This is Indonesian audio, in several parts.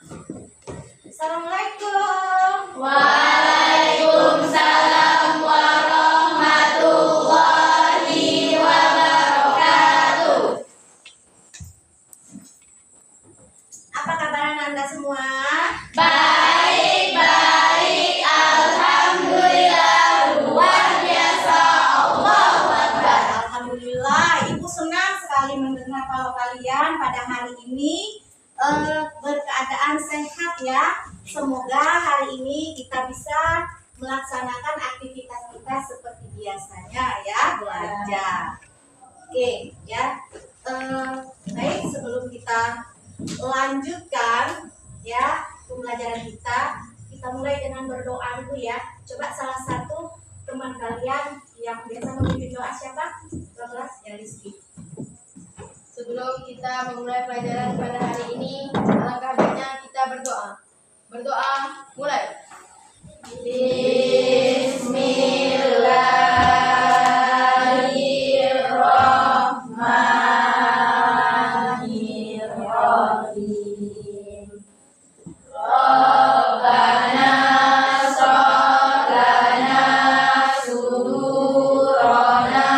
Assalamualaikum. Waalaikumsalam warahmatullahi wabarakatuh. Apa kabar Anda semua? Baik, alhamdulillah, luar biasa, Allahu Akbar. Alhamdulillah, Ibu senang sekali mendengar kalau kalian pada hari ini berkeadaan sehat ya. Semoga hari ini kita bisa melaksanakan aktivitas kita seperti biasanya ya, belajar. Oke ya. Baik, sebelum kita lanjutkan ya pembelajaran kita mulai dengan berdoa dulu ya. Coba salah satu teman kalian yang biasa memimpin doa siapa? Kelas ya, Rizky. Sebelum kita memulai pelajaran pada hari ini, alangkah baiknya kita berdoa. Berdoa, mulai. Bismillahirrahmanirrahim. Rabbana sholana sudurana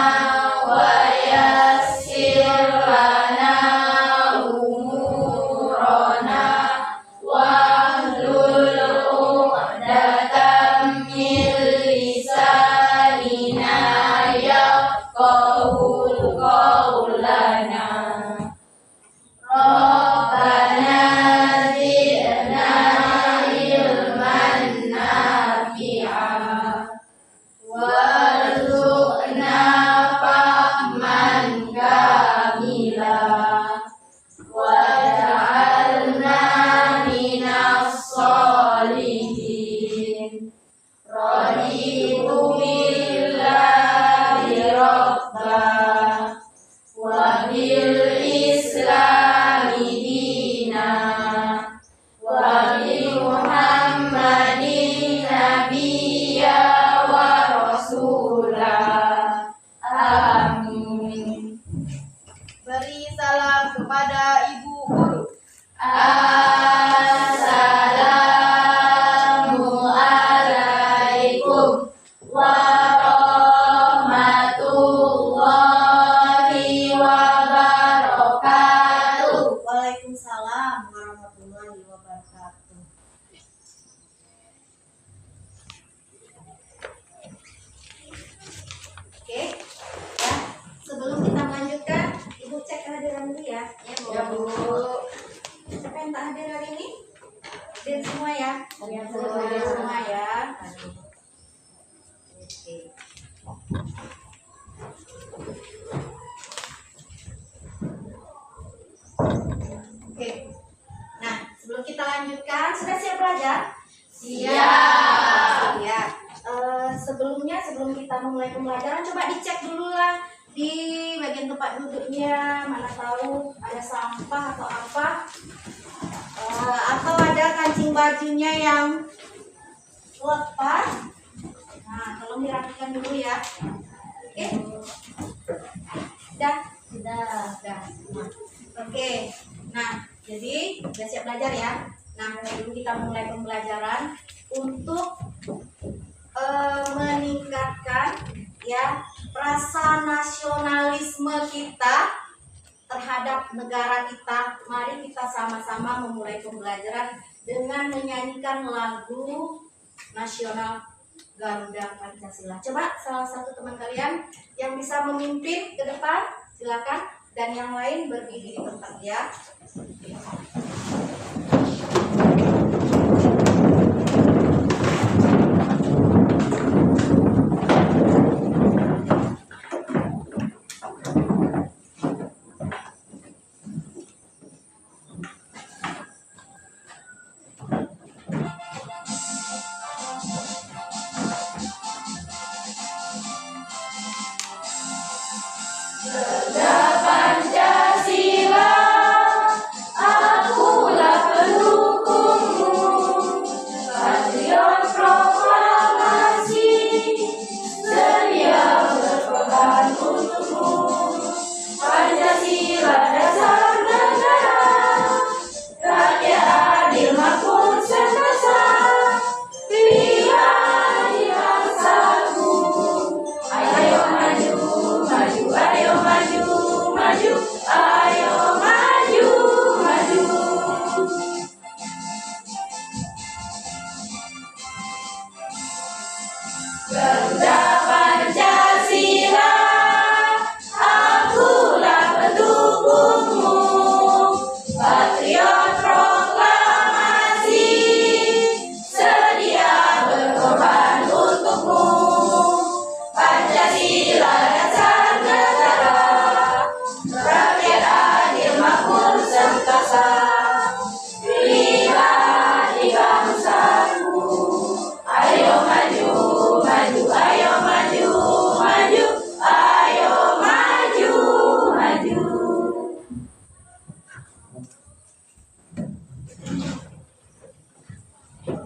wa yassir lana umurana wahlul uqdatam min lisanina yafqahul qawlana. Rabbana zidna ilman nafi'an warzuqna fahman kamila waj'alna minas sholihin. Raditu billahi rabba wa bil islami dina wa bi muhammadin nabiyya wa rasula. Amin. Beri salam kepada ibu guru. Assalamualaikum warahmatullahi wabarakatuh. Waalaikumsalam warahmatullahi wabarakatuh. Oke, ya. Sebelum kita melanjutkan, Ibu cek kehadiran dulu ya. Ya, Bu. Siapa yang tak hadir hari ini? Hadir semua ya. Ya, Bu. Hadir semua ya. Oke. Oke. Nah, sebelum kita lanjutkan, sudah siap belajar? Siap. Ya. Sebelum kita memulai pembelajaran, coba dicek dulu lah di bagian tempat duduknya, mana tahu ada sampah atau apa, atau ada kancing bajunya yang lepas. Nah, tolong dirapikan dulu ya. Oke? Sudah? Sudah. Oke. Nah, jadi sudah siap belajar ya. Nah, sebelum kita mulai pembelajaran, untuk meningkatkan ya rasa nasionalisme kita terhadap negara kita, mari kita sama-sama memulai pembelajaran dengan menyanyikan lagu nasional Garuda Pancasila. Coba salah satu teman kalian yang bisa memimpin ke depan, silakan, dan yang lain berdiri di tempat ya. Pancasila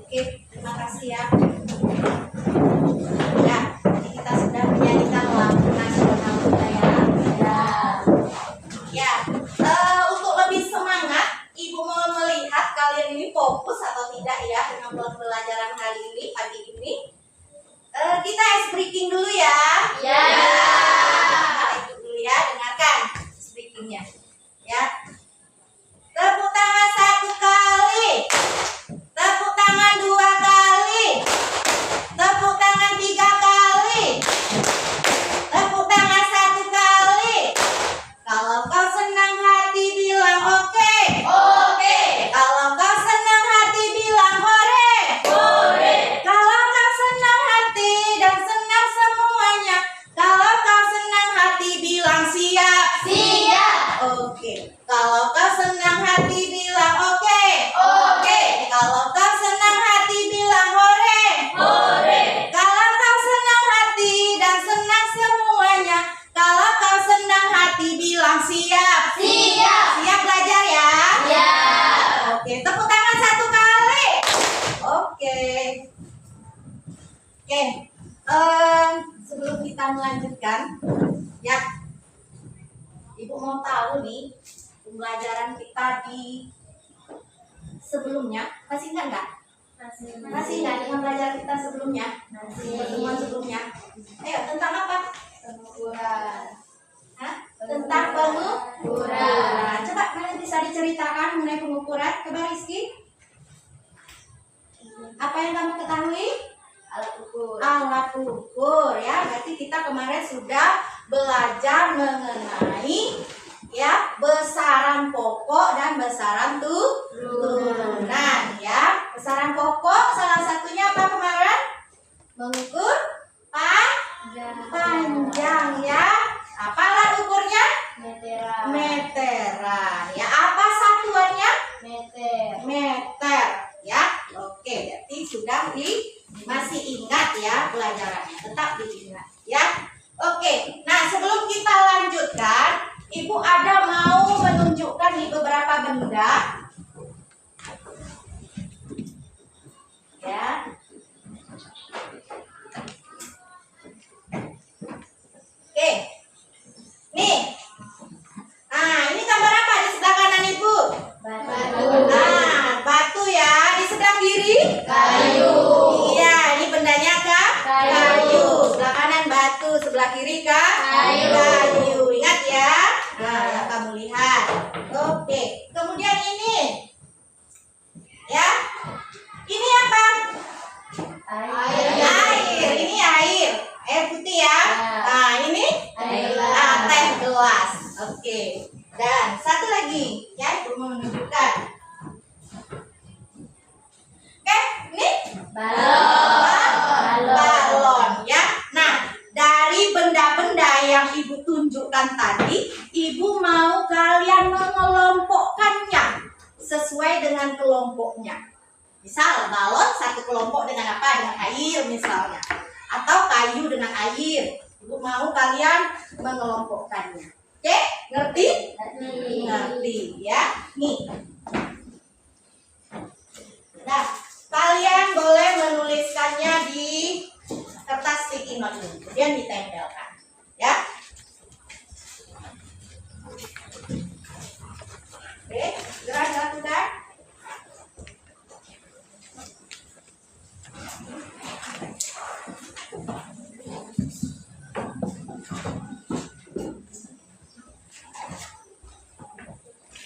Oke, terima kasih ya. Ya, jadi kita sudah menyanyikan lagu nasional kita ya. Ya, untuk lebih semangat, Ibu mau melihat kalian ini fokus atau tidak ya dengan pembelajaran hari ini, pagi ini. Kita ice breaking dulu ya. Ya. Kita ikut dulu ya, dengarkan ice breakingnya. Ya. Tepuk tangan 1 kali. Tepuk tangan 2 kali. Tepuk tangan 3 kali. Tepuk tangan 1 kali. Kalau kau senang hati bilang oke. Oke. Kalau kau senang hati bilang hore. Hore. Kalau kau senang hati dan senang semuanya. Kalau kau senang hati bilang siap. Siap. Oke. Kalau kau senang hati bilang oke. Oke. Kalau kau senang hati bilang hore. Hore. Kalau kau senang hati dan senang semuanya. Kalau kau senang hati bilang siap. Siap. Siap belajar ya. Siap. Oke, tepuk tangan 1 kali. Oke. Oke. Sebelum kita melanjutkan, ya, Ibu mau tahu nih pembelajaran kita di sebelumnya masih ingat nggak? Masih ingat dengan pelajaran kita sebelumnya? Pertemuan sebelumnya. Ayo, tentang apa? Pengukuran. Hah? Tentang pengukuran. Coba kalian bisa diceritakan mengenai pengukuran. Coba Rizky. Apa yang kamu ketahui? Alat ukur. Alat ukur ya. Berarti kita kemarin sudah belajar mengenai ya besaran pokok dan besaran turunan ya. Besaran pokok salah satunya apa kemarin? Mengukur panjang ya. Apa alat ukurnya? Meteran. Meteran ya. Apa satuannya? Meter. Meter ya. Oke, berarti sudah masih ingat ya pelajarannya. Tetap diingat ya. Oke, nah sebelum kita lanjutkan, Ibu ada mau menunjukkan nih beberapa benda ya. Oke, nih, nah ini gambar apa di sebelah kanan Ibu? Batu. Nah, batu ya. Di sebelah kiri? Kayu. Iya, ini bendanya kah? Kayu. Sebelah kanan batu, sebelah kiri kah? Kayu. Kayu. Ingat ya? Nah, yang kamu lihat. Oke. Kemudian ini. Ya. Ini apa? Air. Ini air. Air putih ya. Ya. Nah, ini? Air Teh gelas. Oke. Dan satu lagi. Ya, Ibu mau menunjukkan. Oke, ini? Balon ya. Nah, dari benda-benda yang Ibu tunjukkan tadi, Ibu mau kalian mengelompokkannya sesuai dengan kelompoknya. Misal balon satu kelompok dengan apa? Dengan air misalnya. Atau kayu dengan air. Ibu mau kalian mengelompokkannya. Oke, ngerti? Ngerti ya. Nih. Nah, kalian boleh menuliskannya di kertas sticky note ini, kemudian ditempelkan, ya. Oke, segera dilakukan.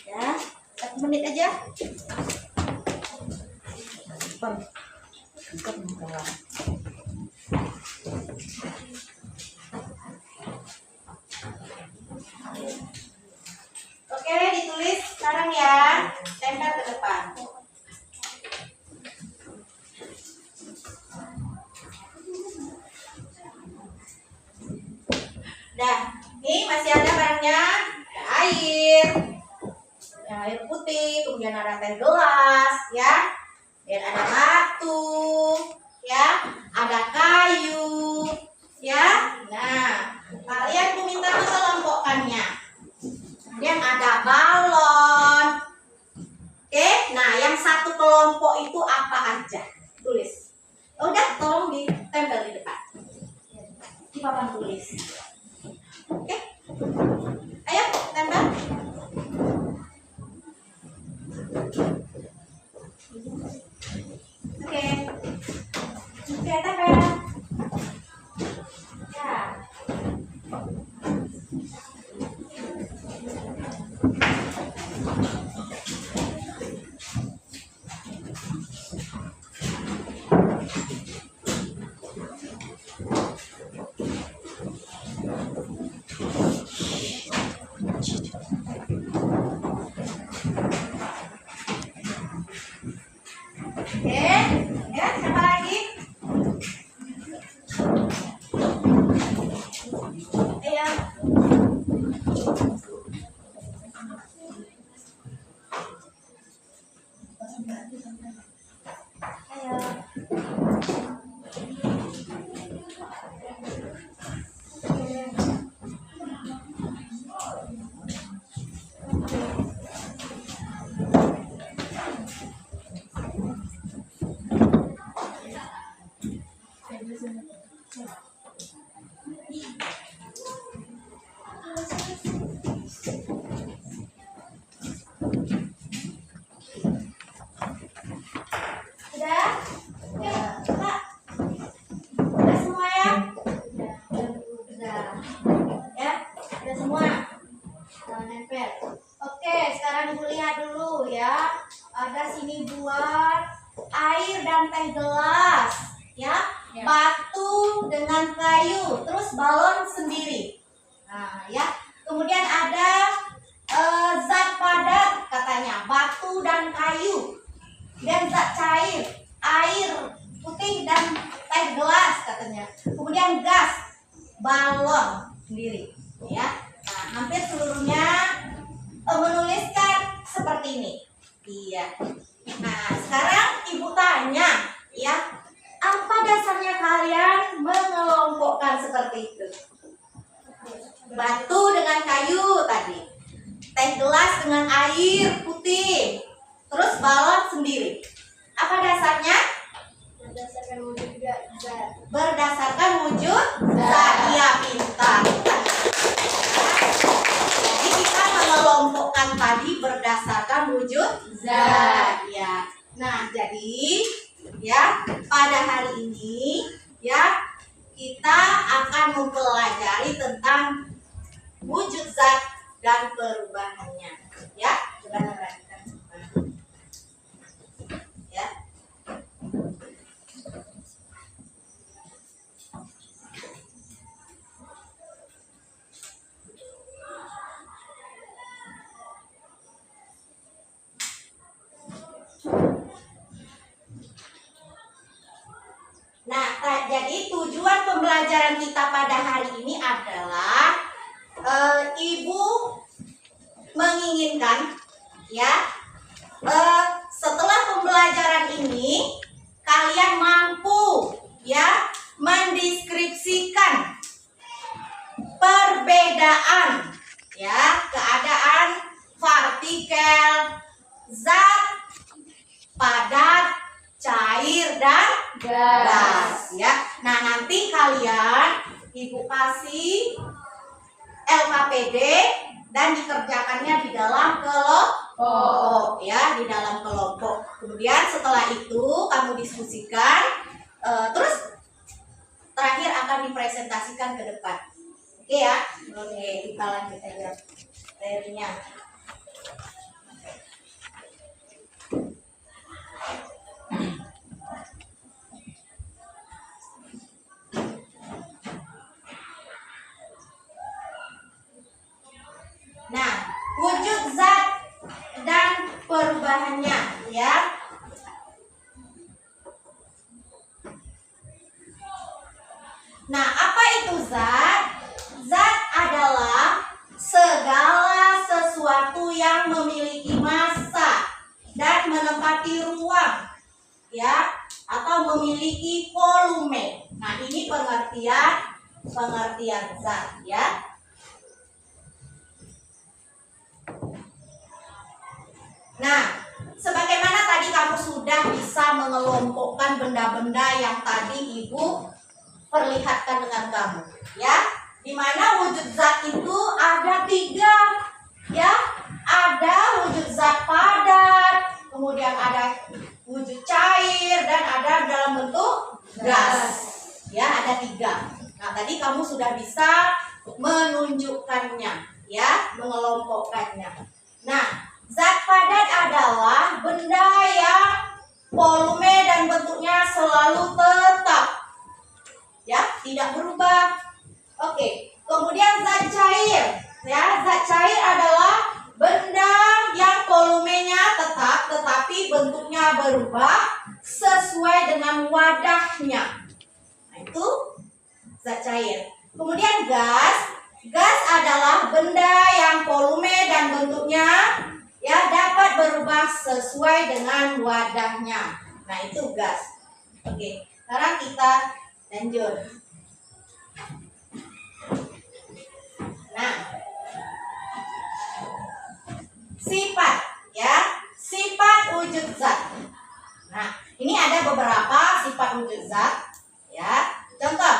Ya, 1 menit aja. Oke, ditulis sekarang ya. Tempel ke depan. Dah, nih masih ada barangnya. Ada air. Ada air putih, kemudian ada teh gelas, ya. Dan ada batu, ya. Ada kayu, ya. Nah, kalian minta mengelompokkannya. Kemudian ada balon. Oke, nah yang satu kelompok itu apa aja? tolong ditempel di depan. Di papan tulis. Oke? Ayo, tempel. Oke. Oke, tempel. Ya. Oke, ya, siapa lagi? Ayo. Ayo. Sudah? Ya, Kak. Udah semua ya? Udah. Ya, udah semua. Jangan nempel. Oke, sekarang Ibu lihat dulu ya. Ada sini buat air dan teh gelas, ya. Ya. Batu dengan kayu, terus balon sendiri. Nah, ya. Kemudian ada zat padat katanya, batu dan kayu. Dan zat cair, air putih dan teh gelas katanya. Kemudian gas, balon sendiri, ya. Nah, hampir seluruhnya menuliskan seperti ini. Iya. Nah, sekarang Ibu tanya, ya, apa dasarnya kalian mengelompokkan seperti itu? Batu dengan kayu tadi, teh gelas dengan air putih, terus balon sendiri. Apa dasarnya? Berdasarkan wujud zat. Berdasarkan wujud zat. Iya, pintar. Jadi kita mengelompokkan tadi berdasarkan wujud zat. Ya. Nah, jadi ya pada hari ini ya kita akan mempelajari tentang wujud zat dan perubahannya. Ya, coba perhatikan. Ya. Nah, jadi tujuan pembelajaran kita pada hari ini adalah Ibu menginginkan ya setelah pembelajaran ini kalian mampu ya mendeskripsikan perbedaan ya keadaan partikel, zat, padat, cair dan gas ya. Nah, nanti kalian Ibu kasih LKPD dan dikerjakannya di dalam kelompok ya, di dalam kelompok. Kemudian setelah itu kamu diskusikan, terus terakhir akan dipresentasikan ke depan. Oke ya? Oke, kita lanjut aja materinya. Nah, wujud zat dan perubahannya ya. Nah, apa itu zat? Zat adalah segala sesuatu yang memiliki massa dan menempati ruang ya, atau memiliki volume. Nah, ini pengertian zat ya. Nah, sebagaimana tadi kamu sudah bisa mengelompokkan benda-benda yang tadi Ibu perlihatkan dengan kamu, ya. Dimana wujud zat itu ada 3, ya. Ada wujud zat padat, kemudian ada wujud cair, dan ada dalam bentuk gas. Ya, ada 3. Nah, tadi kamu sudah bisa menunjukkannya, ya, mengelompokkannya. Nah, zat padat adalah benda yang volume dan bentuknya selalu tetap, ya, tidak berubah. Oke, kemudian zat cair, ya, zat cair adalah benda yang volumenya tetap tetapi bentuknya berubah sesuai dengan wadahnya. Nah, itu zat cair. Kemudian gas, gas adalah benda yang volume dan bentuknya, ya, dapat berubah sesuai dengan wadahnya. Nah, itu gas. Oke, sekarang kita lanjut. Nah, sifat, ya, sifat wujud zat. Nah, ini ada beberapa sifat wujud zat, ya. Contoh,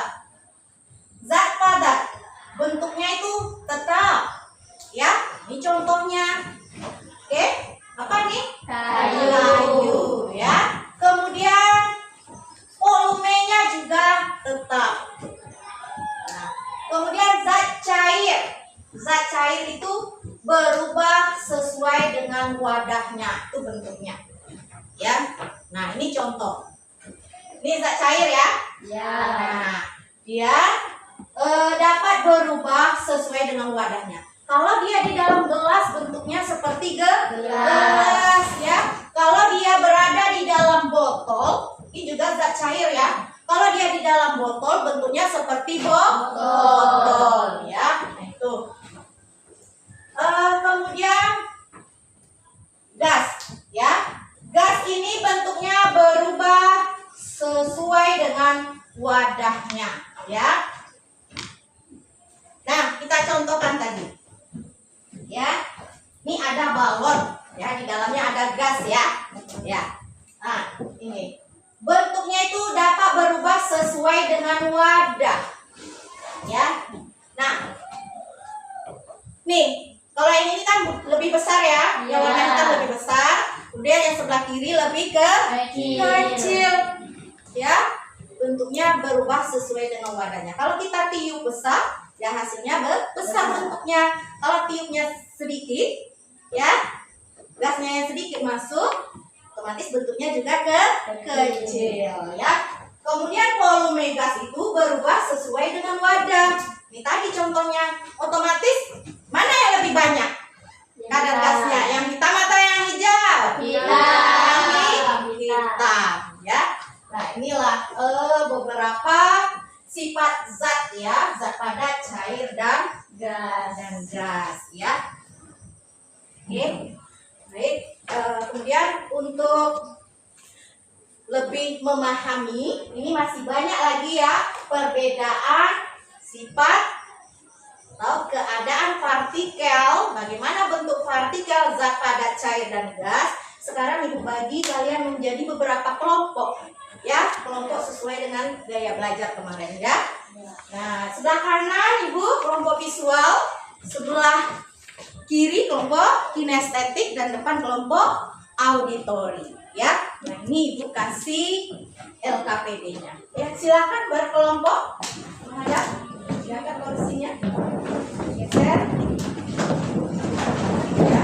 zat padat, bentuknya itu tetap, ya. Ini contohnya. Oke, apa nih? Kayu, ya. Kemudian volumenya juga tetap. Nah, kemudian zat cair. Zat cair itu berubah sesuai dengan wadahnya, itu bentuknya, ya. Nah, ini contoh. Ini zat cair, ya. Ya. Nah, dia dapat berubah sesuai dengan wadahnya. Kalau dia di dalam gelas, bentuknya seperti gelas, ya. Kalau dia berada di dalam botol, ini juga zat cair, ya. Kalau dia di dalam botol, bentuknya seperti botol, ya. Nah, itu. Kemudian gas, ya. Gas ini bentuknya berubah sesuai dengan wadahnya, ya. Nah, kita contohkan tadi, ya. Ini ada balon, ya, di dalamnya ada gas, ya. Ya. Nah, ini bentuknya itu dapat berubah sesuai dengan wadah, ya. Nah, nih, kalau yang ini kan lebih besar, ya. Yang warna hitam lebih besar. Kemudian yang sebelah kiri lebih kecil, ya. Bentuknya berubah sesuai dengan wadahnya. Kalau kita tiup besar, ya, hasilnya besar bentuknya. Kalau tiupnya sedikit, ya, gasnya yang sedikit masuk, otomatis bentuknya juga kecil, ya. Kemudian volume gas itu berubah sesuai dengan wadah. Ini tadi contohnya, otomatis mana yang lebih banyak kadar gasnya? Yang hitam atau yang hijau? Yang hitam, ya. Nah, inilah beberapa sifat zat, ya, zat padat, cair, dan gas, ya. Oke, baik. Kemudian untuk lebih memahami, ini masih banyak lagi, ya, perbedaan sifat atau keadaan partikel. Bagaimana bentuk partikel, zat padat, cair, dan gas. Sekarang Ibu bagi kalian menjadi beberapa kelompok, ya, kelompok sesuai dengan gaya belajar kemarin, ya. Nah, sebelah kanan Ibu kelompok visual, sebelah kiri kelompok kinestetik, dan depan kelompok auditori, ya. Nah, ini Ibu kasih LKPD-nya. Ya, silakan berkelompok menghadap. Silakan kursinya. Geser. Ya.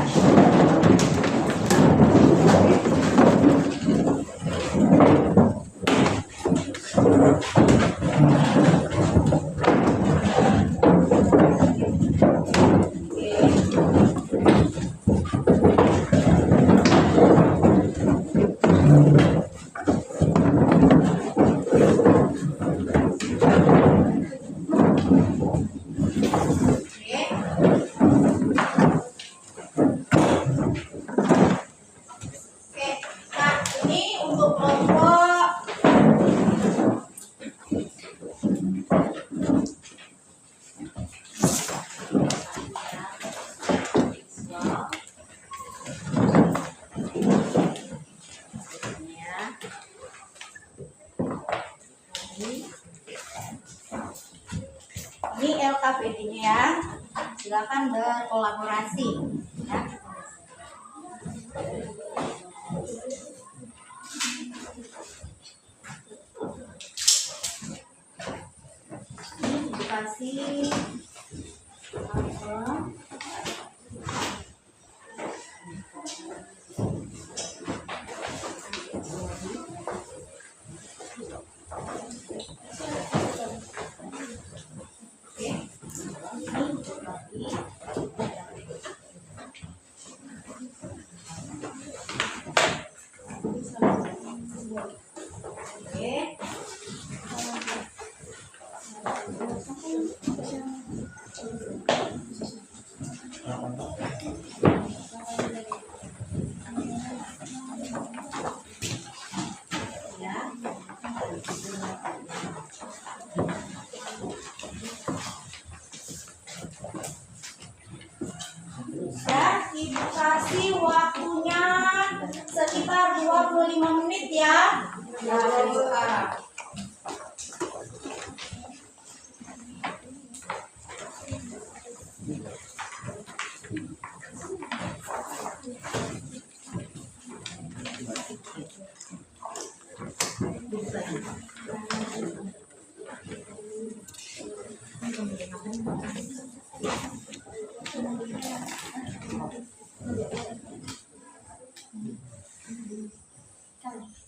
KVD-nya ya. Silakan berkolaborasi ya. Ini dikasih apa? Ya, Ibu kasih waktunya sekitar 25 menit ya. Ya, dari sekarang.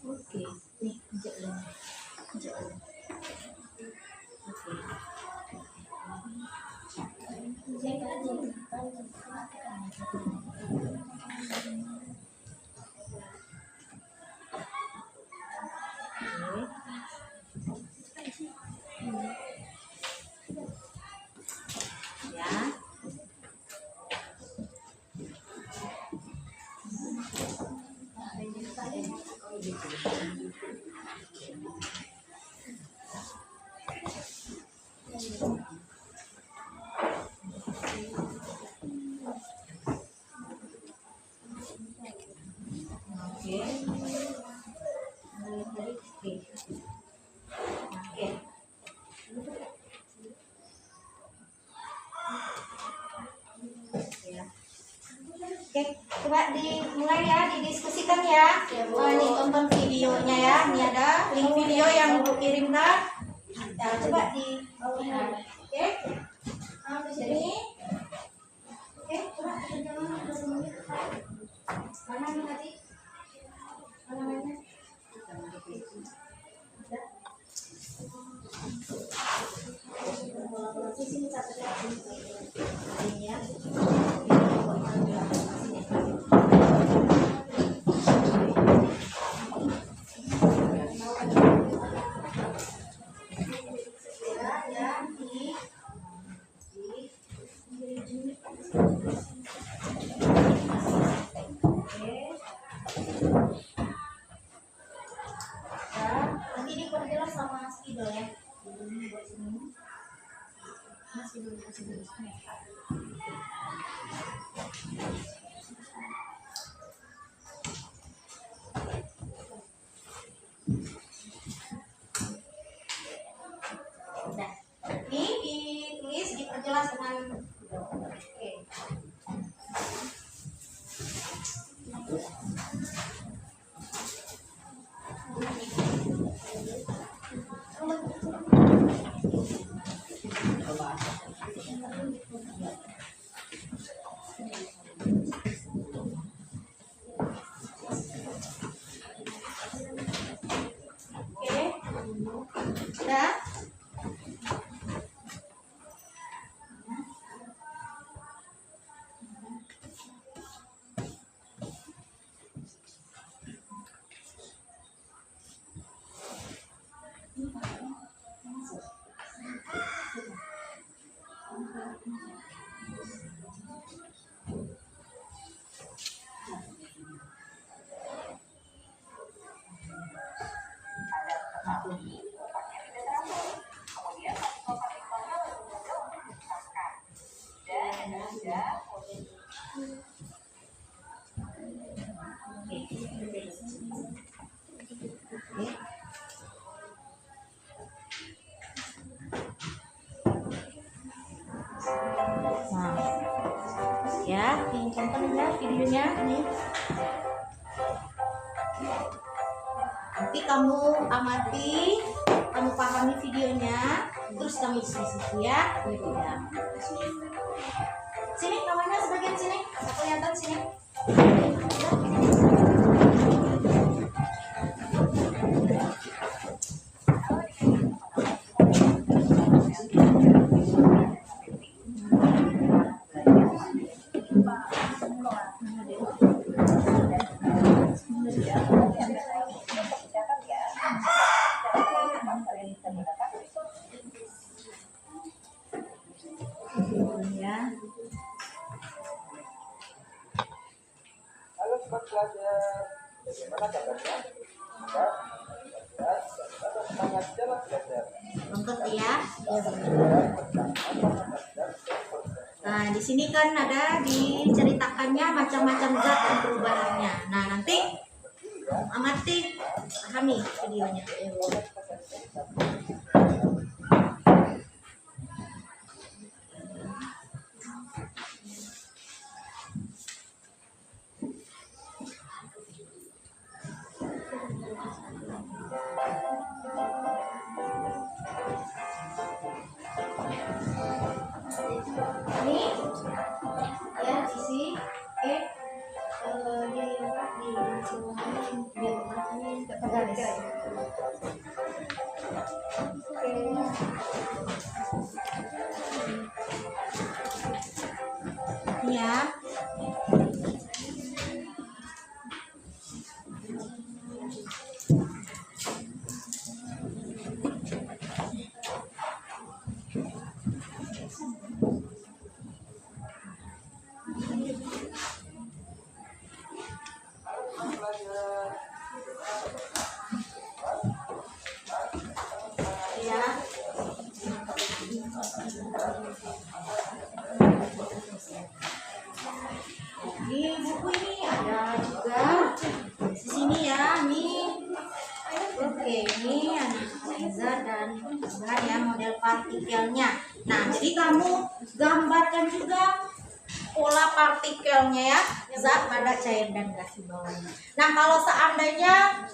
Oke, nih jalan. Ya. Oke. Oke, coba dimulai ya, didiskusikan ya. Nih tonton videonya ya. Ini ada link video yang aku kirimkan. Ya, coba di bawah. Oke. Di sini. Oke, coba jangan dulu. Mana nih tadi? Mana? Sini satu ini ya. Nanti diperjelas sama spidol ya. Nah, ini ditulis diperjelas dengan oke. videonya nih. Nanti kamu amati, kamu pahami videonya, terus kamu diskusi ya. Sini kawannya sebagian sini, aku kelihatan sini. Ya. Halo sobat pelajar, bagaimana kabarnya? Semangat dalam belajar. Lengkap ya. Nah, di sini kan ada diceritakannya macam-macam zat dan perubahannya. Nah, nanti amati, pahami videonya. Ini ya isi ya. Ya. Di buku ini ada juga di sini ya, nih. Oke, ini ada zat dan bahan ya, model partikelnya. Nah, jadi kamu gambarkan juga pola partikelnya ya, zat, pada, cair dan gas di bawahnya. Nah, kalau seandainya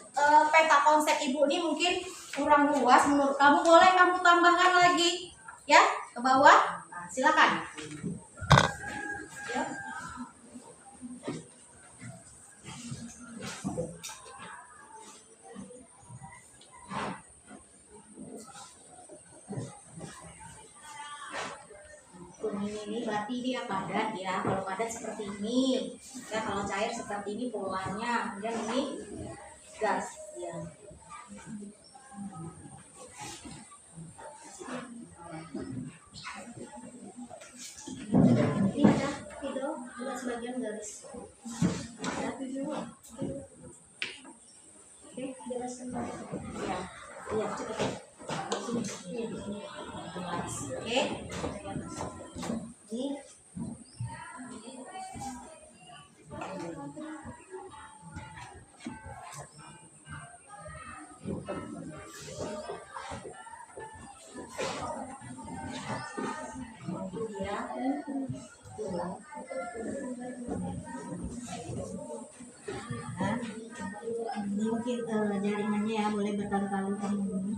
peta konsep ibu ini mungkin kurang luas menurut kamu, boleh kamu tambahkan lagi ya ke bawah. Nah, silakan. Ya. Kuning ini berarti dia padat ya. Kalau padat seperti ini ya, kalau cair seperti ini polanya. Kemudian ini gas ya. Ini ada video juga sebagian garis. Ada video. Oke, jelaskan ya. Iya, cukup. Sini, di sini. Oke. Ini ya. Nah, ini mungkin jaringannya ya, boleh berkali-kali kamu ini.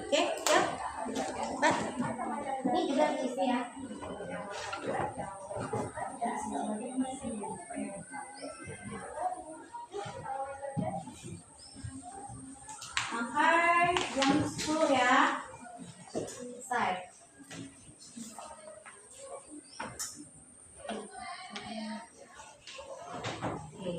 Oke, ya. Mbak, ini juga diisi ya. Sampai jam 10 ya. Selesai. Oke.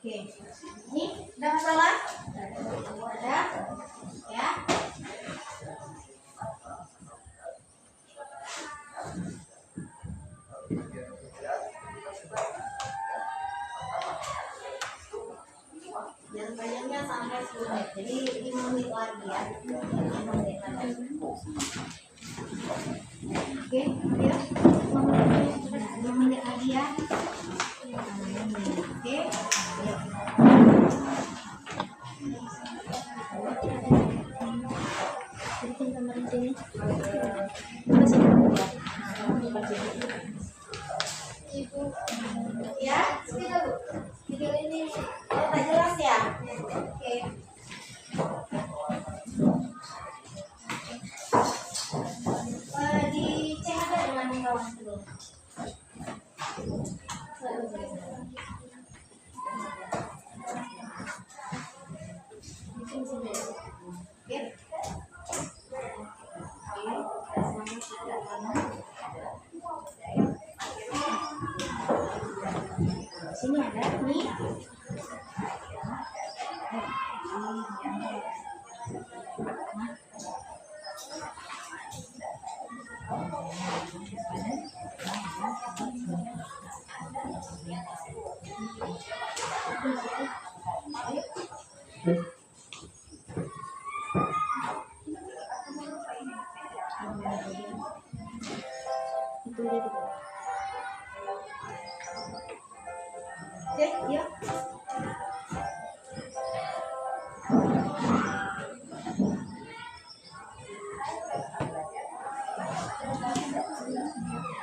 Oke, ini ada masalah? Ada, ya. Oke, ya. 2 menit lagi ya. Oke, ayo. Ya, sini dulu. Video ini tak jelas ya. Oke. Dicek ada dengan kawan dulu. Oke. Sini ada nih. Oke, ya.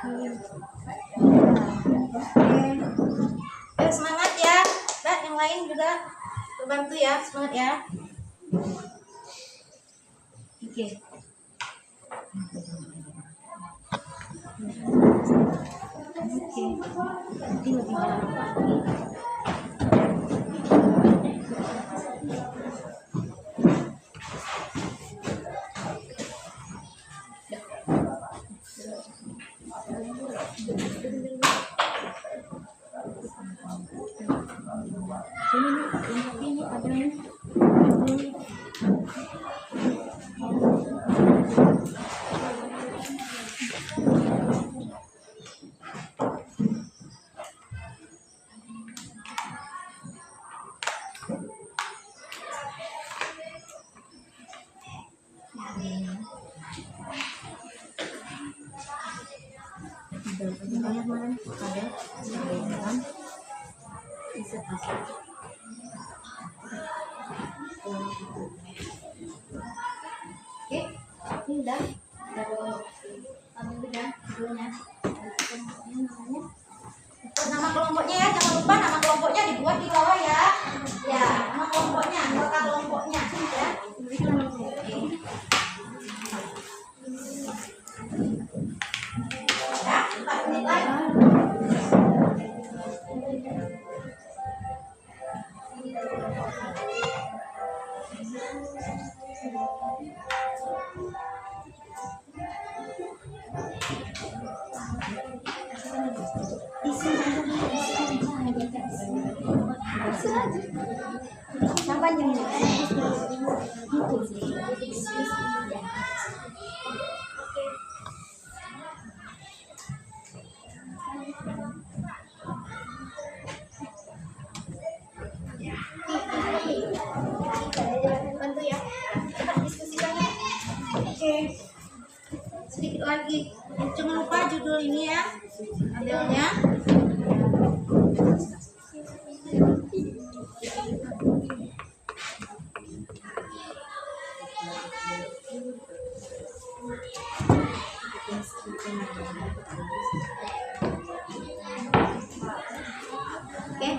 Oke. Semangat ya. Mbak, yang lain juga bantu ya, semangat ya. Oke. Oke. Nanti lebih lama lagi. Ini ada nih. Banyak mana? Ada dalam bisa kasih. Oke, ini udah udah videonya. Nama kelompoknya ya, jangan lupa nama kelompoknya dibuat di bawah ya. Ya, nama kelompoknya, anggota kelompoknya ya. Oke. Ya, 4 menit lagi. Sampai jam bantu ya. Kita diskusikan ya. Oke. Sedikit lagi. Jangan lupa judul ini ya. Ambilnya. Oke.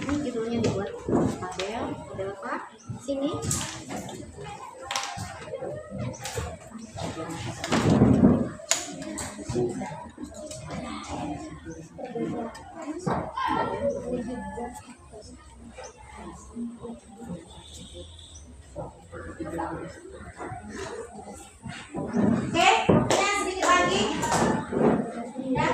Ini judulnya dibuat model apa? Sini. Oke, yang sedikit lagi. Ya.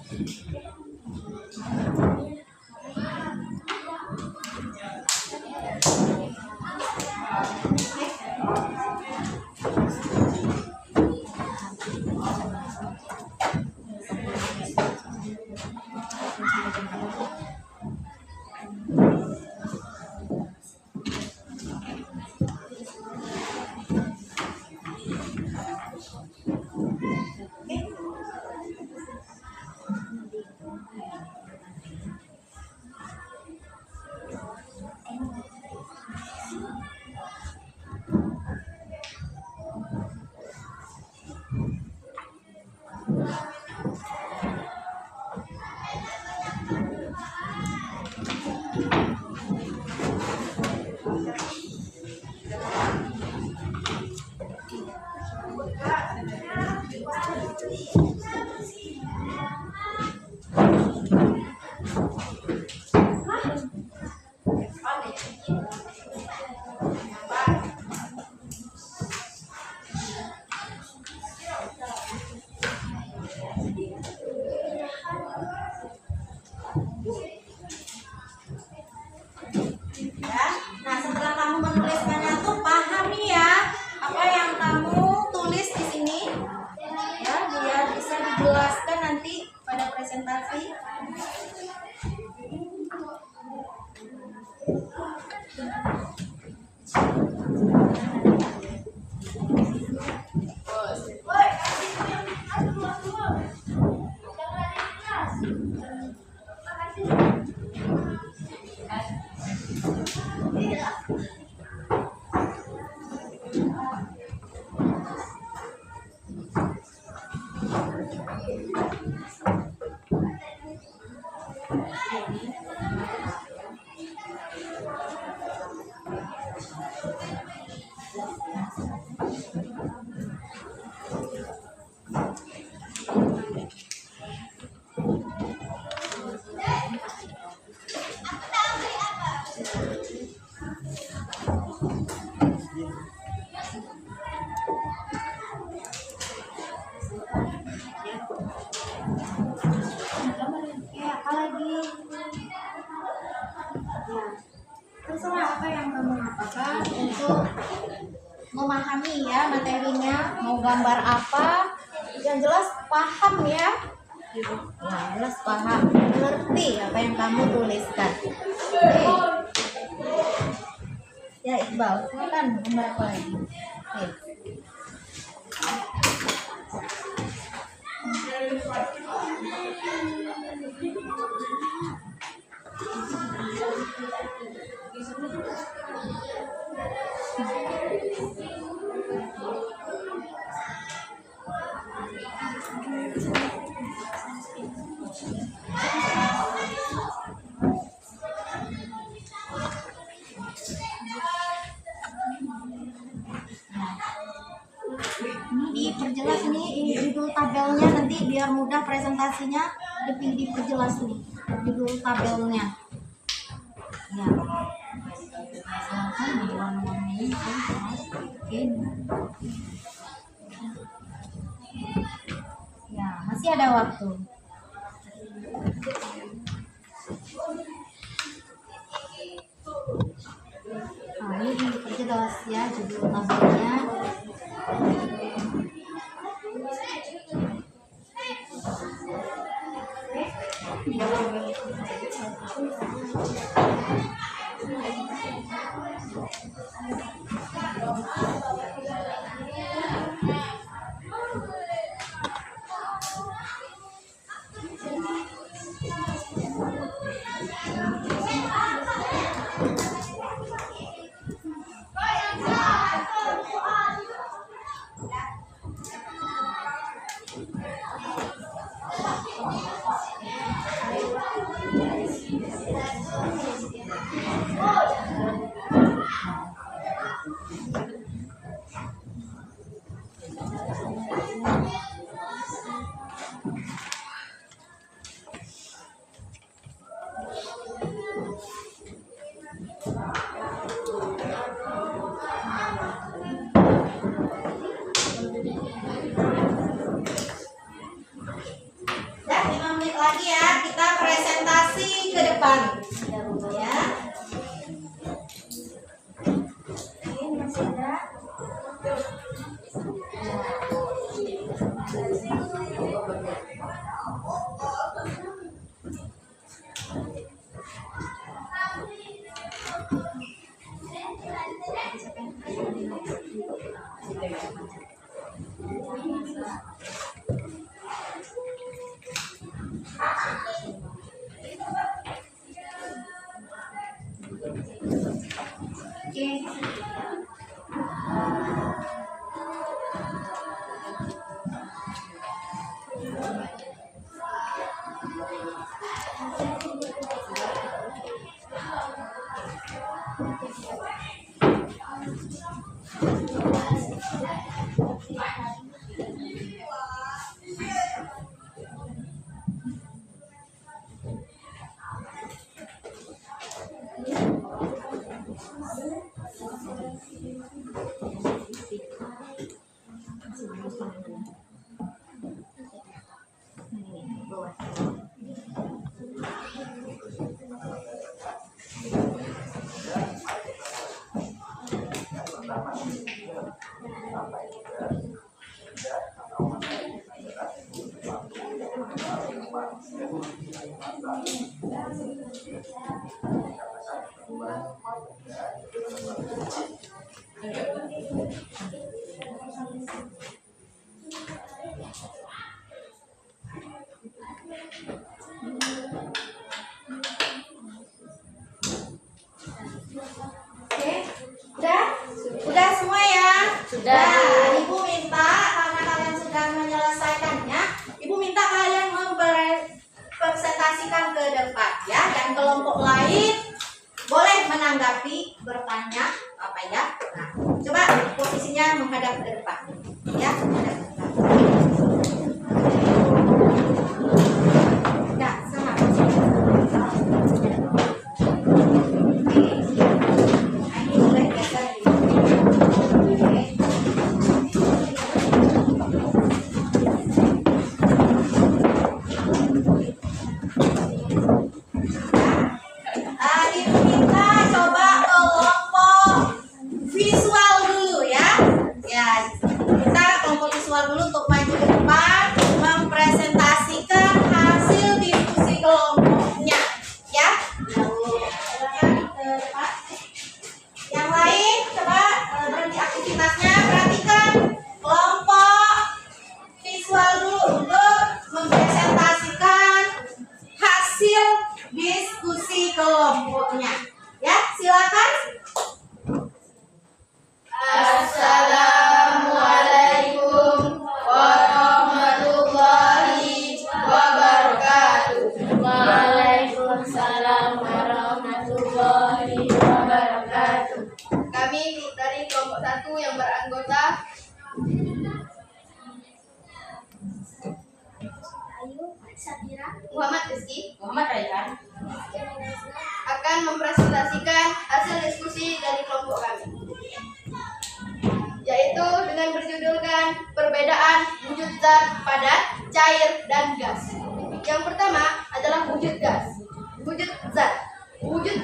Ya. Nah, setelah kamu menuliskannya tuh pahami ya apa yang kamu tulis di sini. Ya, biar bisa dijelaskan nanti pada presentasi. Apa lagi? Ya, terserah apa yang kamu lakukan untuk memahami ya materinya, mau gambar apa, yang jelas paham ya. Yang jelas paham, mengerti apa yang kamu tuliskan. Oke. Ya Iqbal, silakan gambar apa lagi? Oke. Ini diperjelas nih, ini judul tabelnya nanti biar mudah presentasinya, lebih diperjelas nih judul tabelnya. Ya. Silakan warna-warna ini. Oke. Ya, masih ada waktu. Nah, ini diperjelas ya judul tabelnya. lagi ya, kita presentasi ke depan. Ya. Ini masih ada. Oke. Oke, udah semua ya? Sudah. Nah, Ibu minta karena kalian sudah menyelesaikannya, Ibu minta kalian mempresentasikan ke depan ya. Yang kelompok lain boleh menanggapi, bertanya apa ya. Nah, coba posisinya menghadap ke depan ya. Nah, sama. Ibu minta coba kelompok visual dulu ya. Ya, kita kelompok visual dulu untuk maju ke depan mempresentasikan hasil diskusi kelompoknya ya. Silakan ke depan. Yang lain coba berhenti aktivitasnya, perhatikan kelompok visual dulu untuk mempresentasikan hasil diskusi kelompoknya. Ya, silakan. Assalamualaikum warahmatullahi wabarakatuh. Waalaikumsalam warahmatullahi wabarakatuh. Kami dari kelompok 1 yang beranggota Muhammad Rizky, Muhammad Raihan. akan mempresentasikan hasil diskusi dari kelompok kami, yaitu dengan berjudulkan perbedaan wujud zat padat, cair, dan gas. Yang pertama adalah wujud gas. Wujud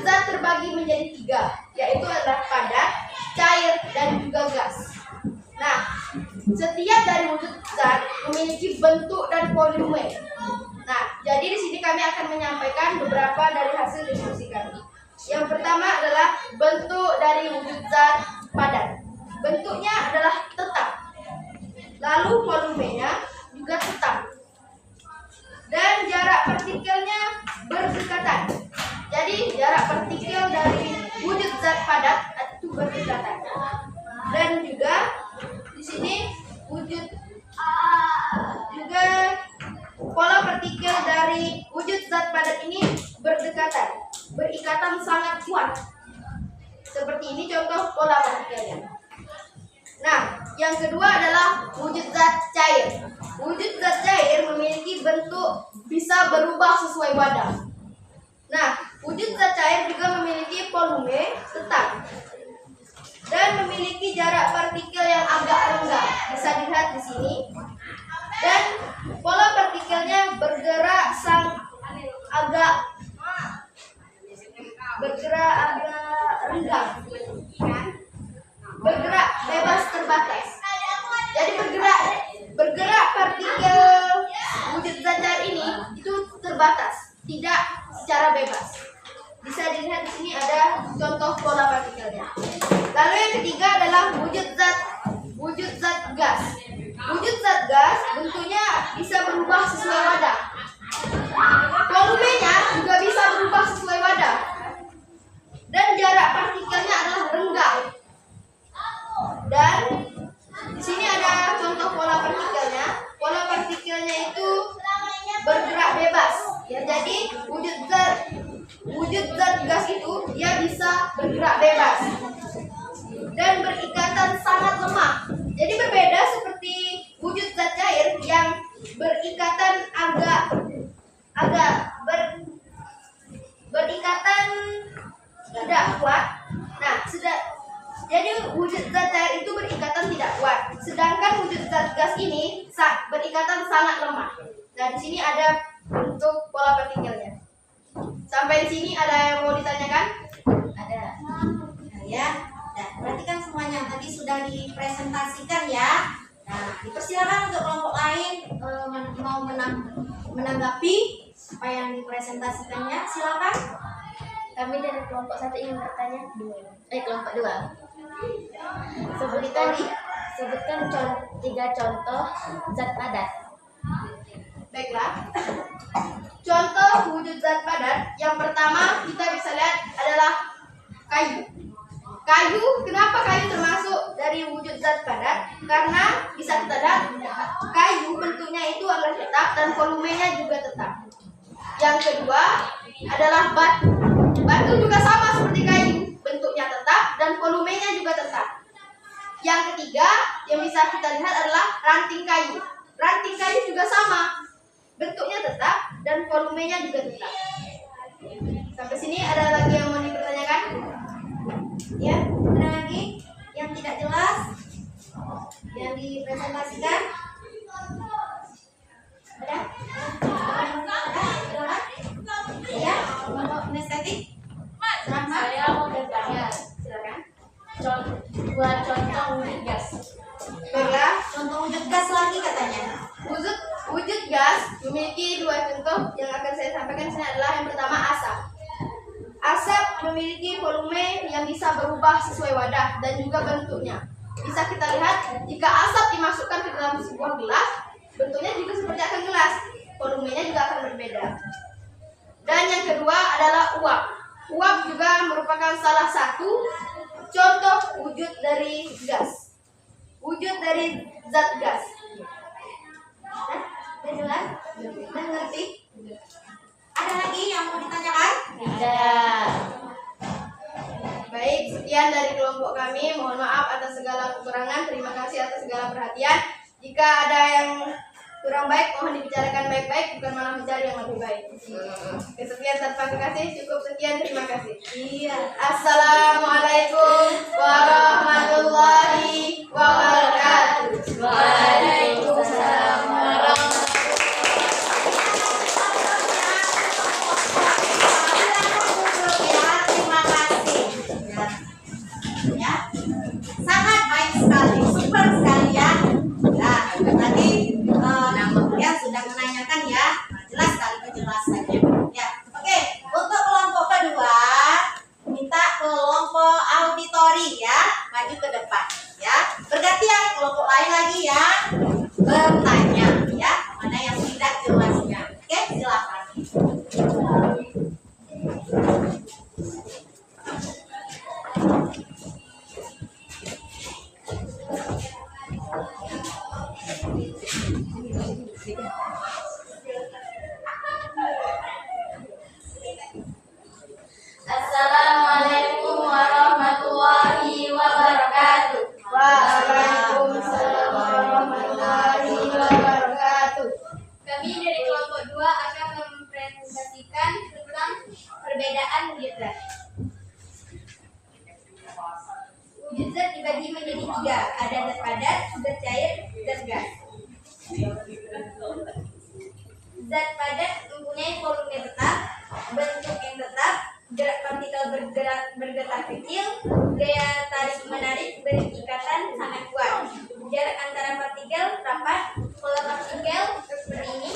zat terbagi menjadi 3, yaitu adalah padat, cair, dan juga gas. Nah, setiap dari wujud zat memiliki bentuk dan volume. Nah, jadi di sini kami akan menyampaikan beberapa dari hasil diskusi kami. Yang pertama adalah bentuk dari wujud zat padat. Bentuknya adalah tetap. Lalu volumenya juga tetap. Dan jarak partikelnya berdekatan. Jadi jarak partikel dari wujud zat padat itu berdekatan. Dan juga di sini wujud juga pola partikel dari wujud zat padat ini berdekatan, berikatan sangat kuat. Seperti ini contoh pola partikelnya. Nah, yang kedua adalah wujud zat cair. Wujud zat cair memiliki bentuk bisa berubah sesuai wadah. Nah, wujud zat cair juga memiliki volume tetap dan memiliki jarak partikel yang agak renggang. Bisa dilihat di sini. Dan pola partikelnya bergerak terbatas, tidak secara bebas. Bisa dilihat di sini ada contoh pola partikelnya. Lalu yang ketiga adalah wujud zat gas. Wujud zat gas bentuknya bisa berubah sesuai wadah. Volumenya juga bisa berubah sesuai wadah. Dan jarak partikelnya adalah renggang. Dan di sini ada contoh pola partikelnya. Pola partikelnya itu bergerak bebas. Ya, jadi wujud zat gas itu dia bisa bergerak bebas dan berikatan sangat lemah. Jadi berbeda seperti wujud zat cair yang berikatan berikatan tidak kuat. Nah, jadi wujud zat cair itu berikatan tidak kuat, sedangkan wujud zat gas ini berikatan sangat lemah. Nah, di sini ada bentuk pola partikelnya. Sampai di sini ada yang mau ditanyakan? Ada. Nah, ya. Nah, berarti kan semuanya tadi sudah dipresentasikan ya. Nah, dipersilakan untuk kelompok lain mau menanggapi apa yang dipresentasikannya. Silakan. Kami dari kelompok 1 ingin bertanya. Kelompok 2. Sebutkan 3 contoh zat padat. Baiklah. Contoh wujud zat padat yang pertama kita bisa lihat adalah kayu. Kenapa kayu termasuk dari wujud zat padat? Karena bisa kita lihat kayu bentuknya itu adalah tetap dan volumenya juga tetap. Yang kedua adalah batu. Batu juga sama seperti kayu, bentuknya tetap dan volumenya juga tetap. Yang ketiga yang bisa kita lihat adalah ranting kayu. Ranting kayu juga sama, bentuknya tetap dan volumenya juga tetap. Sampai sini ada lagi yang mau dipertanyakan? Ya, ada lagi yang tidak jelas yang dipresentasikan? Ada? Ya, kelompok kinestetik. Saya mau bertanya. Silakan. Buat contoh wujud gas. Baiklah, Contoh wujud gas lagi katanya. wujud gas memiliki 2 contoh yang akan saya sampaikan di sini adalah yang pertama asap. Asap memiliki volume yang bisa berubah sesuai wadah dan juga bentuknya. Bisa kita lihat jika asap dimasukkan ke dalam sebuah gelas, bentuknya juga seperti akan gelas, volumenya juga akan berbeda. Dan yang kedua adalah uap. Uap juga merupakan salah satu contoh wujud dari gas. Wujud dari zat gas. Sudah jelas? Dan ngerti? Ada lagi yang mau ditanyakan? Ada. Baik, sekian dari kelompok kami. Mohon maaf atas segala kekurangan. Terima kasih atas segala perhatian. Jika ada yang kurang baik, mohon dibicarakan baik-baik, bukan malah mencari yang lebih baik. Kesekian tanpa kasih, cukup sekian. Terima kasih. Iya. Assalamualaikum warahmatullahi wabarakatuh. Waalaikumsalam warahmatullahi Terima kasih. Ya. Sangat baik sekali, super sekali ya. Nah, tadi ya sudah menanyakan ya. Nah, jelas sekali penjelasannya. Ya. Oke, untuk kelompok kedua minta kelompok auditori ya, maju ke depan ya. Bergantian kelompok lain lagi ya. Bertanya ya, mana yang tidak jelasnya. Oke, silakan. Assalamualaikum warahmatullahi wabarakatuh. Waalaikumsalam warahmatullahi wabarakatuh. Kami dari kelompok 2 akan mempresentasikan tentang perbedaan wujud zat. Wujud zat dibagi menjadi 3, ada zat padat, zat cair, zat gas. Zat padat mempunyai volume tetap, bentuk yang tetap, gerak partikel bergetar kecil, gaya tarik menarik berikatan sangat kuat. Jarak antara partikel rapat, pola partikel seperti ini.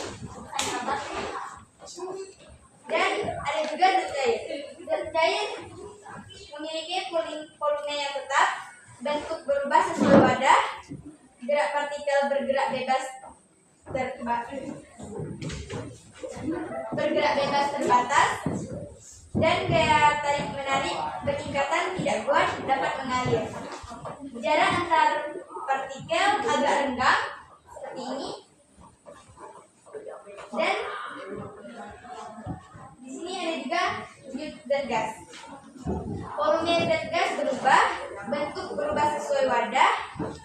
Ada juga zat cair. Zat cair memiliki volume yang tetap, bentuk berubah sesuai wadah, gerak partikel bergerak bebas terbatas, dan gaya tarik menarik berikatan tidak kuat dapat mengalir. Jarak antar partikel agak renggang seperti ini, dan di sini ada juga wujud zat gas. Volume zat gas berubah, bentuk berubah sesuai wadah,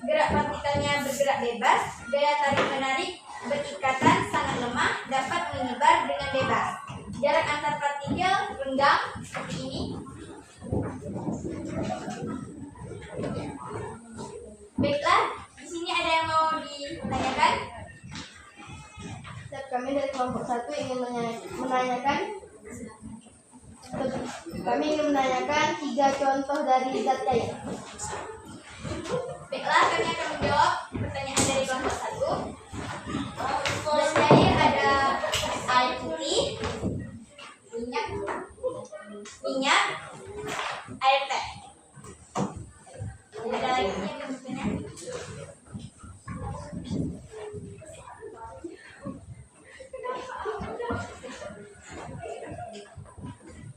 gerak partikelnya bergerak bebas, gaya tarik menarik berikatan sangat lemah, dapat menyebar dengan bebas. Jarak antar partikel renggang seperti ini. Baiklah, di sini ada yang mau ditanyakan? Kami dari kelompok 1 ingin menanyakan 3 contoh dari zat cair. Baiklah, kami akan menjawab pertanyaan dari kelompok 1. Zat cair ada air putih, minyak, air teh. Ada lagi yang bertanya?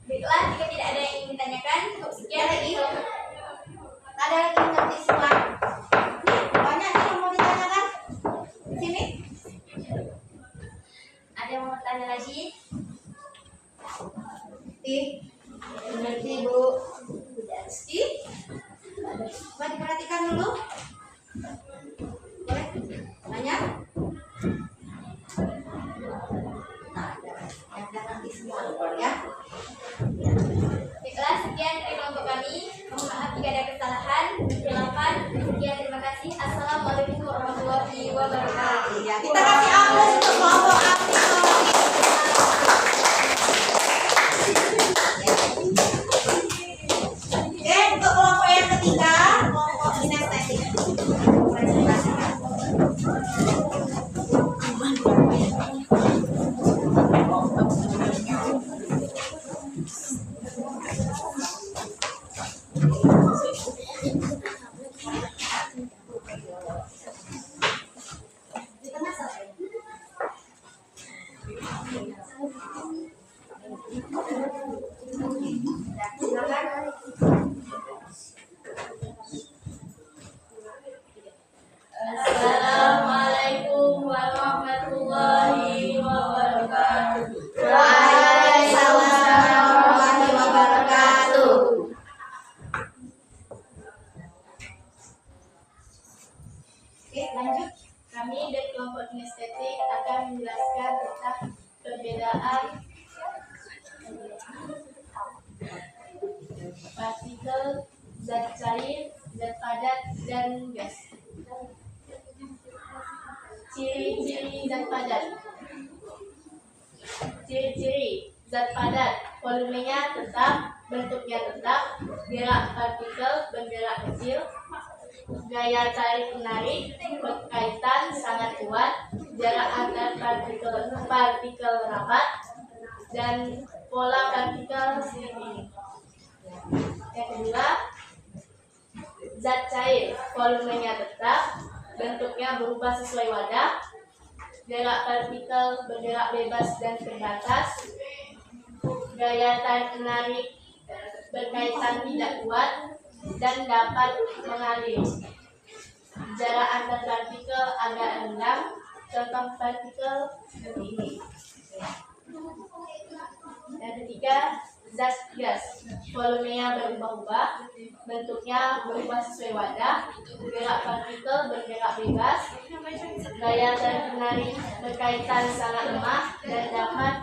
Baiklah, jika tidak ada yang ingin ditanyakan, cukup sekian dari kelompok. Ada lagi yang ngerti semua? Banyak nih yang mau ditanyakan. Sini. Ada yang mau bertanya lagi? Ngerti Bu. Rizky. Coba diperhatikan dulu. Boleh? Banyak? Nah, yang ngerti semua ya. Baiklah, sekian dari kelompok kami. Mohon maaf jika ada kesalahan, kesilapan. Sekian, terima kasih. Assalamualaikum warahmatullahi wabarakatuh. Ya, kita kasih aplaus untuk kelompok aktif. Oke, untuk kelompok yang ketiga, kelompok kinestetik. Di tengah satu. Ya, silakan. Assalamualaikum warahmatullahi wabarakatuh. Waalaikumsalam warahmatullahi wabarakatuh. Oke, lanjut. Kami dari kelompok kinestetik akan menjelaskan tentang perbedaan partikel, zat cair, zat padat, dan gas. Ciri-ciri zat padat. Ciri-ciri zat padat, volumenya tetap, bentuknya tetap, gerak partikel bergerak kecil, gaya tarik menarik berkaitan sangat kuat, jarak antar partikel rapat, dan pola partikel seimbang. Yang kedua, zat cair, volumenya tetap, bentuknya berubah sesuai wadah, gerak partikel bergerak bebas dan terbatas, gaya tarik menarik berkaitan tidak kuat dan dapat mengalir. Jarak antar partikel agak renggang, contoh partikel seperti ini. Yang ketiga, zat gas, volumenya berubah-ubah, bentuknya berubah sesuai wadah, gerak partikel bergerak bebas, gaya tarik menarik berkaitan sangat lemah dan dapat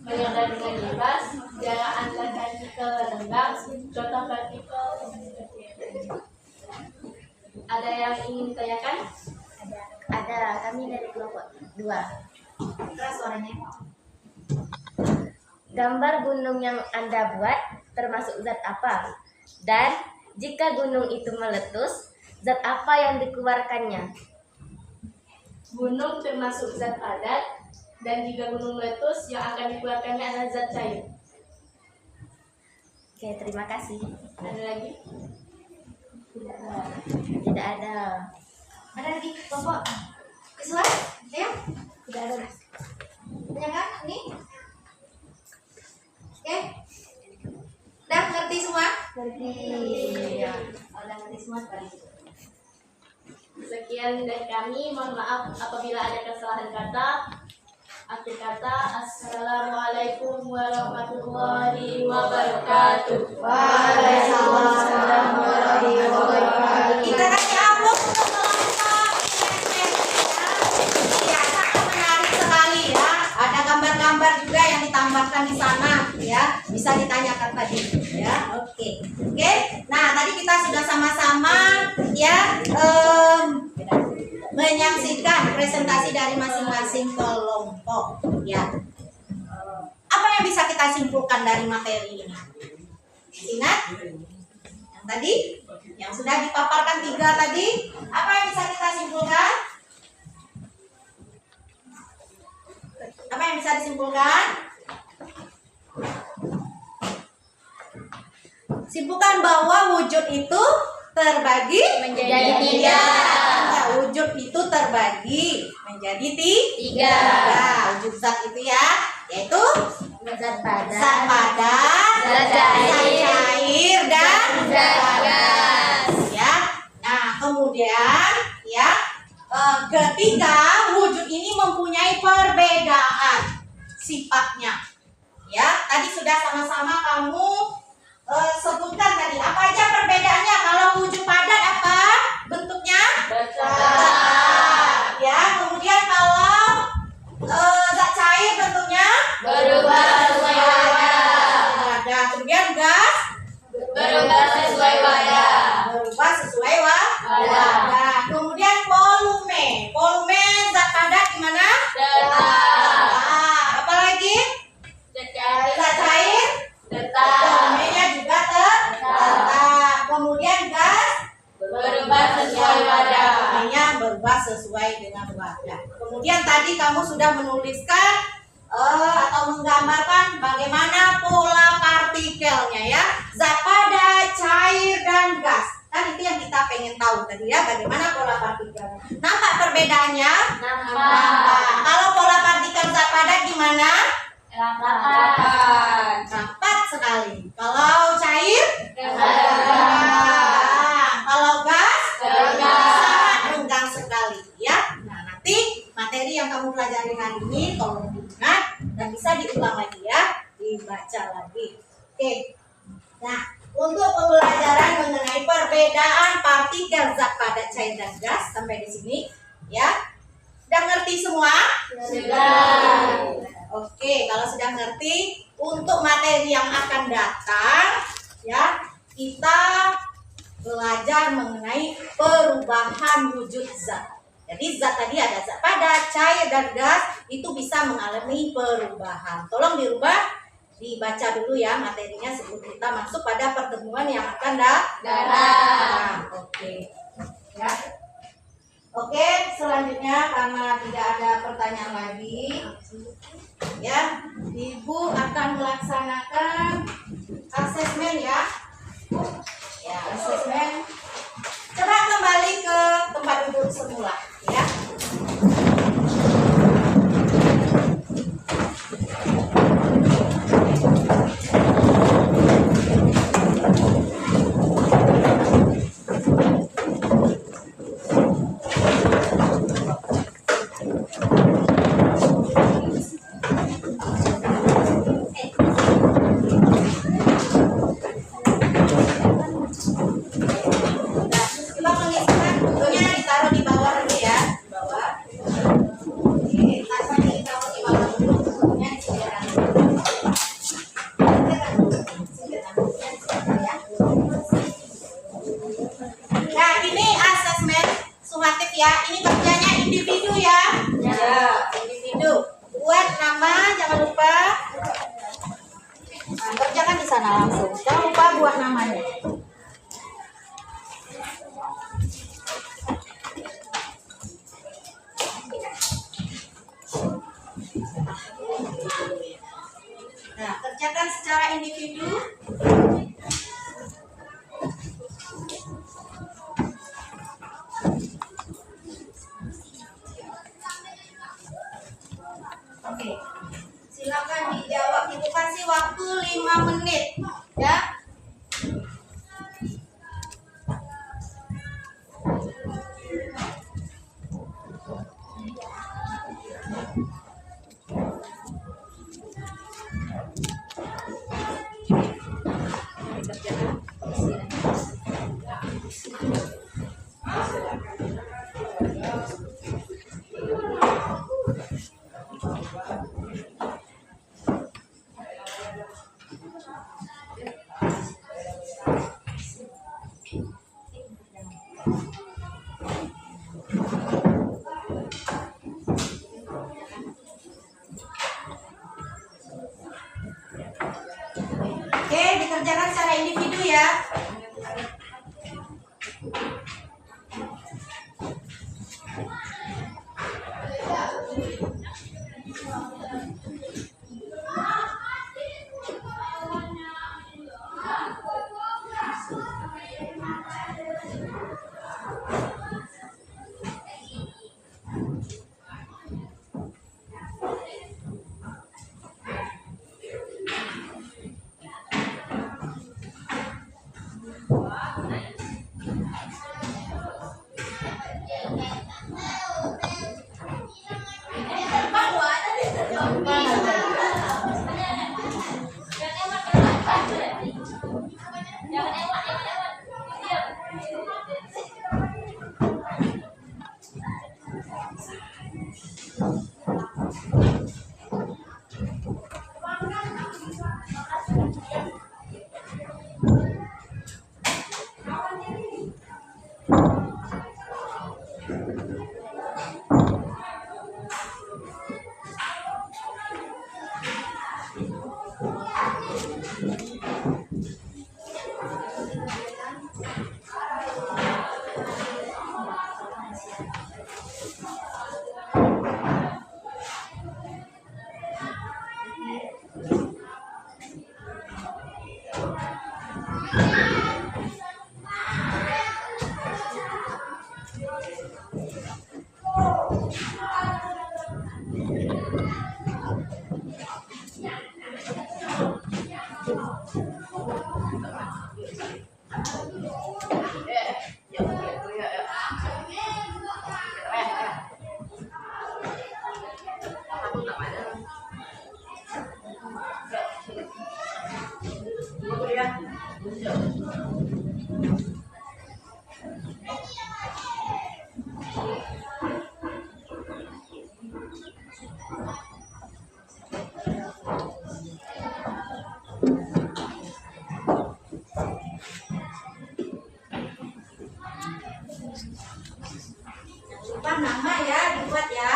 menyebar dengan bebas, jarak antar partikel renggang, contoh partikel seperti ini. Ada yang ingin ditanyakan? Ada, kami dari kelompok 2. Keras suaranya. Gambar gunung yang Anda buat termasuk zat apa? Dan jika gunung itu meletus, zat apa yang dikeluarkannya? Gunung termasuk zat padat, dan jika gunung meletus yang akan dikeluarkannya adalah zat cair. Oke, terima kasih. Ada lagi? Tidak ada. Ada lagi kelompok kesuai? Ya? Tidak ada. Banyak kan ini? Oke. Udah ngerti semua? Ngerti. Iya. Udah ngerti semua sekali. Sekian dari kami. Mohon maaf apabila ada kesalahan kata. Akhir kata, Assalamualaikum warahmatullahi wabarakatuh. Waalaikumsalam warahmatullahi wabarakatuh. Kita kasih aplaus untuk kelompok ya, sangat menarik sekali ya. Ada gambar-gambar juga yang ditambahkan di sana ya. Bisa ditanyakan tadi ya. Oke. Nah, tadi kita sudah sama-sama ya menyaksikan presentasi dari masing-masing kelompok ya. Apa yang bisa kita simpulkan dari materi ini? Ingat yang tadi yang sudah dipaparkan 3 tadi, apa yang bisa kita simpulkan? Apa yang bisa disimpulkan? Simpulkan bahwa wujud itu terbagi Menjadi 3. Ya, wujud itu terbagi menjadi 3. Wujud zat itu ya, yaitu Zat padat. zat padat, Zat cair, dan zat gas. Ya. Nah, kemudian ya ketiga wujud ini mempunyai perbedaan sifatnya. Ya, tadi sudah sama-sama kamu sebutkan tadi apa aja perbedaannya. Kalau wujud padat apa bentuknya? Tetap. Ya, kemudian kalau zat cair bentuknya Berubah sesuai wadah. wadah. Kemudian gas Berubah sesuai wadah. berubah sesuai wadah. Kemudian volume zat padat gimana? Tetap. Apa lagi? Zat cair Tetap. volumenya juga tetap. Kemudian gas Berubah sesuai wadah. volumenya berubah sesuai dengan wadah. Kemudian tadi kamu sudah menuliskan atau menggambarkan bagaimana pola partikelnya ya. Zat padat, cair, dan gas. Kan itu yang kita pengen tahu tadi ya, bagaimana pola partikelnya. Nampak perbedaannya? Nampak. Kalau pola partikel zat padat gimana? Rapat sekali. Kalau cair? Kalau gas? Sangat renggang sekali ya. Nah, nanti materi yang kamu pelajari hari ini kalau diingat dan bisa diulang lagi ya, dibaca lagi. Oke. Nah, untuk pembelajaran mengenai perbedaan partikel zat padat, cair, dan gas sampai di sini ya. Sudah ngerti semua? Sudah. Oke, kalau sudah ngerti, untuk materi yang akan datang ya, kita belajar mengenai perubahan wujud zat. Jadi zat tadi ada zat padat, cair, dan gas, itu bisa mengalami perubahan. Tolong dibaca dulu ya materinya sebelum kita masuk pada pertemuan yang akan datang. Oke. Ya. Oke, selanjutnya karena tidak ada pertanyaan lagi, ya, Ibu akan melaksanakan asesmen ya. Ya, asesmen. Coba kembali ke tempat duduk semula, ya. Coba mengisikan bukunya ditaruh di bawah dulu ya, di bawah. Oke, tasnya ditaruh di bawah dulu, bukunya disediakan dulu. Disediakan bukunya disediakan ya. Nah, ini asesmen sumatif ya. Ini kerjanya individu ya. Ya, individu. Buat nama, jangan lupa. Nah, kerjakan di sana langsung. Jangan lupa buat namanya. Nah, kerjakan secara individu. dikasih waktu 5 menit ya. Oke, dikerjakan secara individu ya. Lupa nama ya, dibuat ya.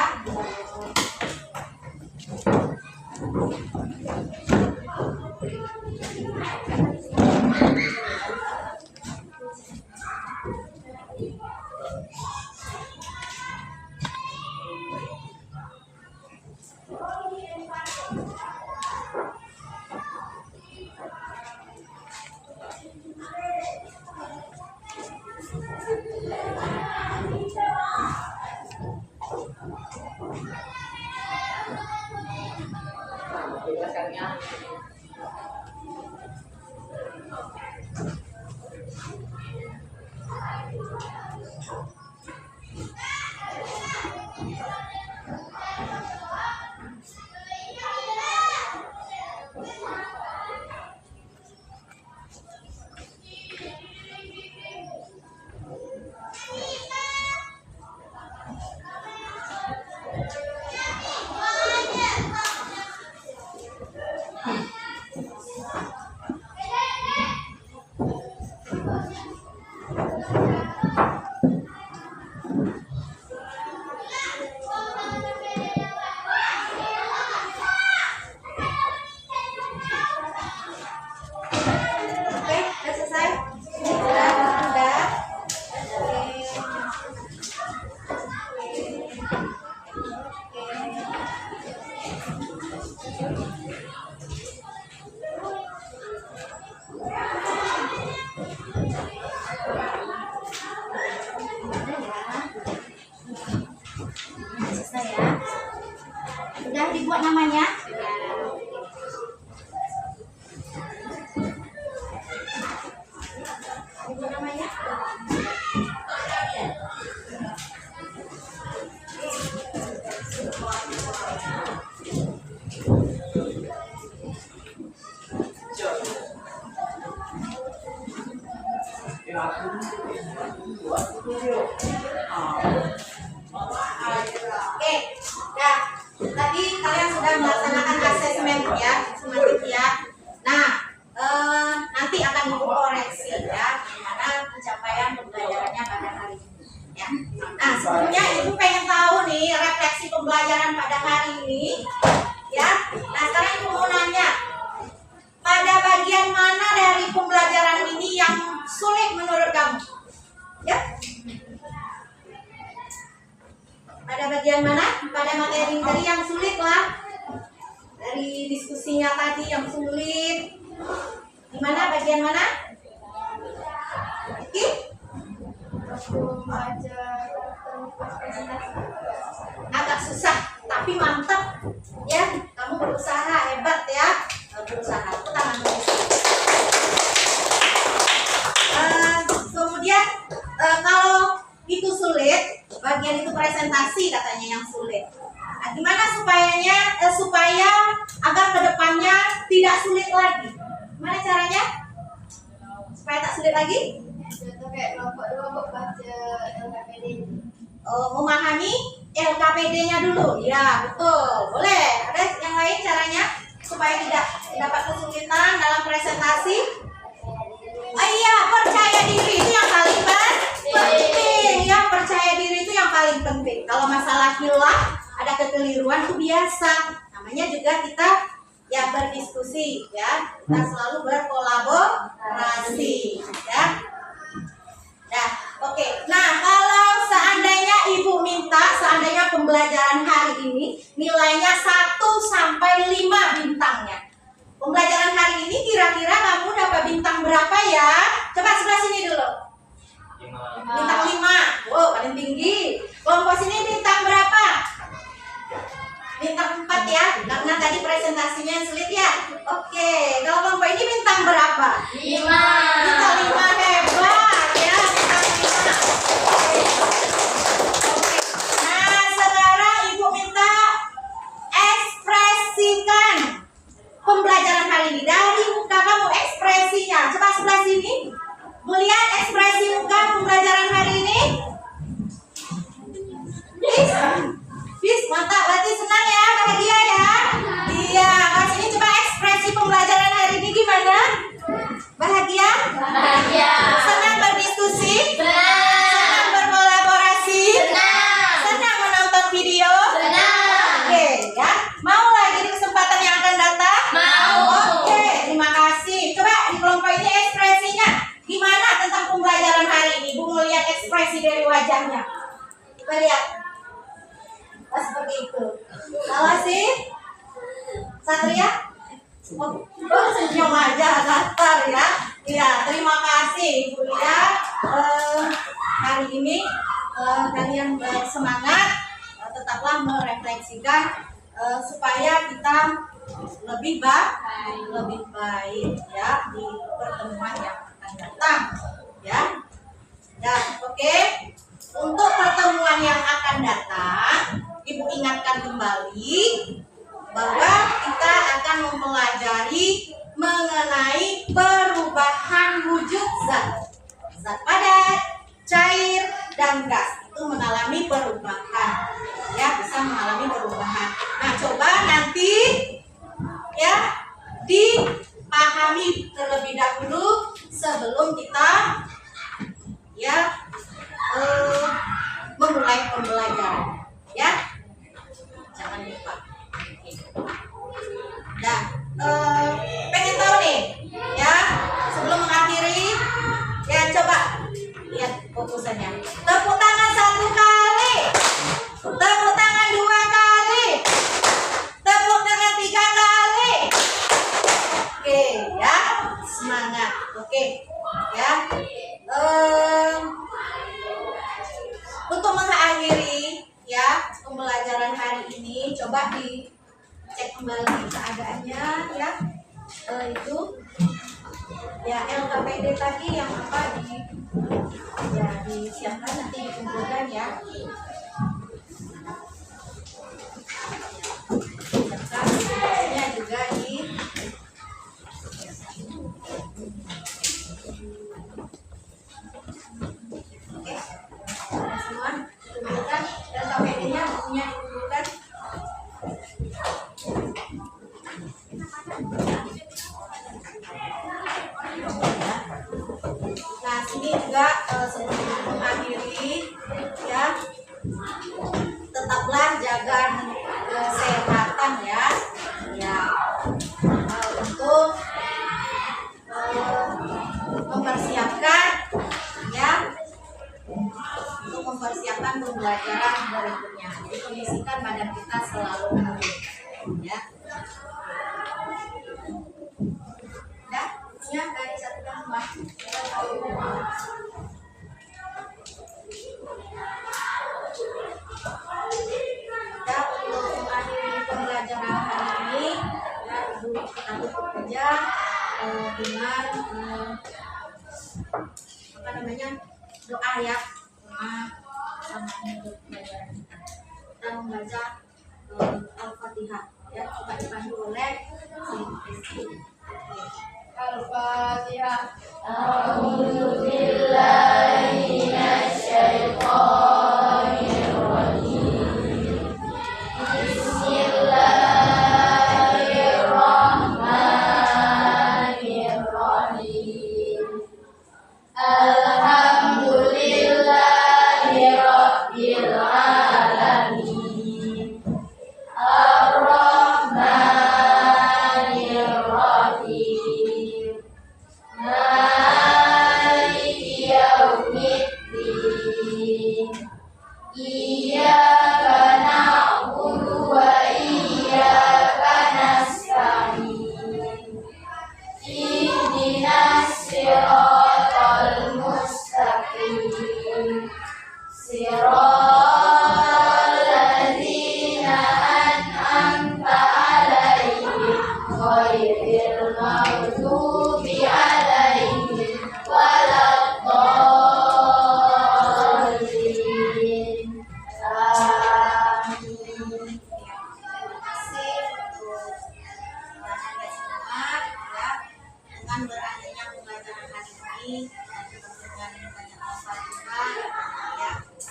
Oke, nah tadi kalian sudah melaksanakan asesmen ya, sistematik ya. Nah, nanti akan ibu koreksi ya, gimana pencapaian pembelajarannya pada hari ini. Ya. Nah, sebelumnya ibu pengen tahu nih refleksi pembelajaran pada hari ini, ya. Nah, sekarang ibu mau nanya, pada bagian mana dari pembelajaran ini yang sulit menurut kamu? Ya. Pada bagian mana? Pada materi tadi yang sulit lah. Dari diskusinya tadi yang sulit. Di mana? Bagian mana? Oke? Agak susah, tapi mantap. Ya, kamu berusaha hebat ya. Berusaha. Aku tangan dulu. Kemudian kalau itu sulit, bagian itu presentasi katanya yang sulit. Nah, gimana supaya agar kedepannya tidak sulit lagi? Gimana caranya? Supaya tak sulit lagi? Contoh kayak kelompok baca LKPD. Memahami LKPD-nya dulu. Ya, betul. Boleh. Ada yang lain caranya supaya tidak dapat kesulitan dalam presentasi? Oh iya, percaya diri itu yang paling penting. Ya, percaya diri itu yang paling penting. Kalau masalah hilang, ada kekeliruan itu biasa. Namanya juga kita ya berdiskusi ya. Kita selalu berkolaborasi ya. Nah, oke. Nah, kalau seandainya ibu minta, seandainya pembelajaran hari ini nilainya 1 sampai 5 bintangnya. Pembelajaran hari ini kira-kira kamu dapat bintang berapa ya? Coba sebelah sini dulu. Bintang 5. Wow, paling tinggi. Kelompok sini bintang berapa? Bintang 4 ya, karena tadi presentasinya yang sulit ya. Oke, kalau kelompok ini bintang berapa? 5. Bintang 5, hebat ya, bintang 5. Oke. Nah, sekarang ibu minta ekspresikan pembelajaran hari ini. Dari muka kamu ekspresinya. Coba sebelah sini. Melihat ekspresi muka pembelajaran hari ini. Bis, mantap. Berarti senang ya, bahagia ya. Iya, kalau sini coba ekspresi pembelajaran hari ini gimana? Bahagia? Bahagia. Senang berdiskusi? Senang. Senang berkolaborasi? Senang. Senang menonton video? Senang. Oke, ya. Mau lagi di kesempatan yang akan datang? Mau. Oke, terima kasih. Coba di kelompok ini ekspresinya gimana tentang pembelajaran hari ini? Bu mau lihat ekspresi dari wajahnya. Coba lihat. Oh, seperti itu. Salah sih? Satria? Oh, senyum aja, datar ya. Iya, terima kasih Ibu Lia. Hari ini kalian semangat, tetaplah merefleksikan supaya kita lebih baik ya di pertemuan yang akan datang ya. Dan oke, untuk pertemuan yang akan datang, Ibu ingatkan kembali bahwa kita akan mempelajari mengenai perubahan wujud zat. Zat padat, cair, dan gas itu mengalami perubahan. Ya, bisa mengalami perubahan. Nah, coba nanti ya dipahami terlebih dahulu sebelum kita ya memulai pembelajaran. Ya, jangan lupa. Nah, pengen tahu nih, ya sebelum mengakhiri, ya coba lihat fokusannya. Tepuk tangan 1 kali, tepuk tangan 2 kali, tepuk tangan 3 kali. Oke, ya semangat. Oke, ya. Untuk mengakhiri ya pembelajaran hari ini, coba dicek kembali keadaannya ya. Itu ya LKPD tadi yang apa disiapkan nanti dikumpulkan ya. Siapkan juga di sebelum mengakhiri ya, tetaplah jaga kesehatan ya. Ya, untuk mempersiapkan ya, untuk mempersiapkan pembelajaran berikutnya. Jadi kondisikan badan kita selalu aktif ya. Ya, dari satu tambah. Ya, untuk mengakhiri pembelajaran hari ini, ya, Ibu kita tutup aja dengan apa namanya, doa ya, doa sama untuk pembelajaran kita. Kita membaca Al-Fatihah ya, coba dipandu oleh si Rizky. Al-Fatihah.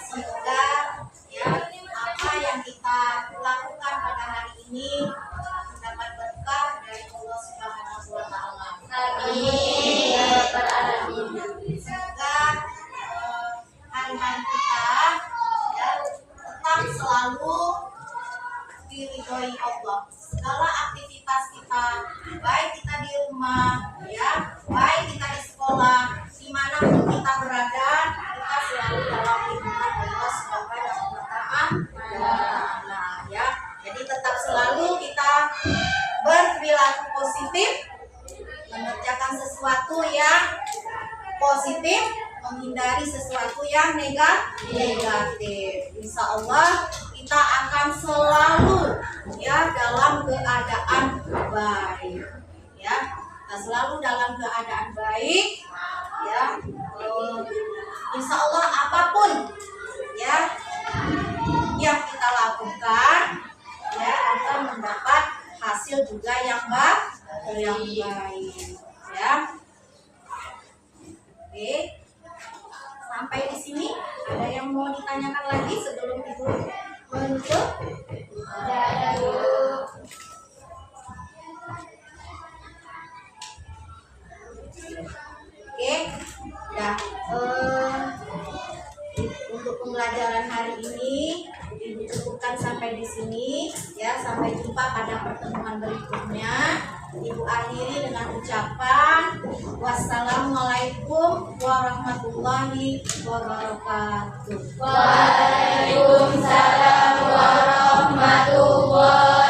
Semoga ya apa yang kita lakukan pada hari ini mendapat berkah dari Allah Subhanahu wa taala. Amin ya rabbal alamin. Semoga hari-hari kita ya tetap selalu diridhoi Allah. Segala aktivitas kita, baik kita di rumah ya, baik kita di sekolah, dimanapun kita berada, kita selalu dalam lindungan Allah Subhanahu wa taala ya. Jadi tetap selalu kita berperilaku positif, mengerjakan sesuatu yang positif, menghindari sesuatu yang negatif. Insya Allah kita akan selalu ya dalam keadaan baik ya. Kita selalu dalam keadaan baik ya. Insya Allah apapun ya yang kita lakukan ya akan mendapat hasil juga yang baik ya. Oke, sampai di sini ada yang mau ditanyakan lagi sebelum Ibu menutup? Ada dulu. Oke, ya. Untuk pembelajaran hari ini Ibu cukupkan sampai di sini ya. Sampai jumpa pada pertemuan berikutnya. Ibu akhiri dengan ucapan wassalamualaikum warahmatullahi wabarakatuh. Waalaikumsalam warahmatullahi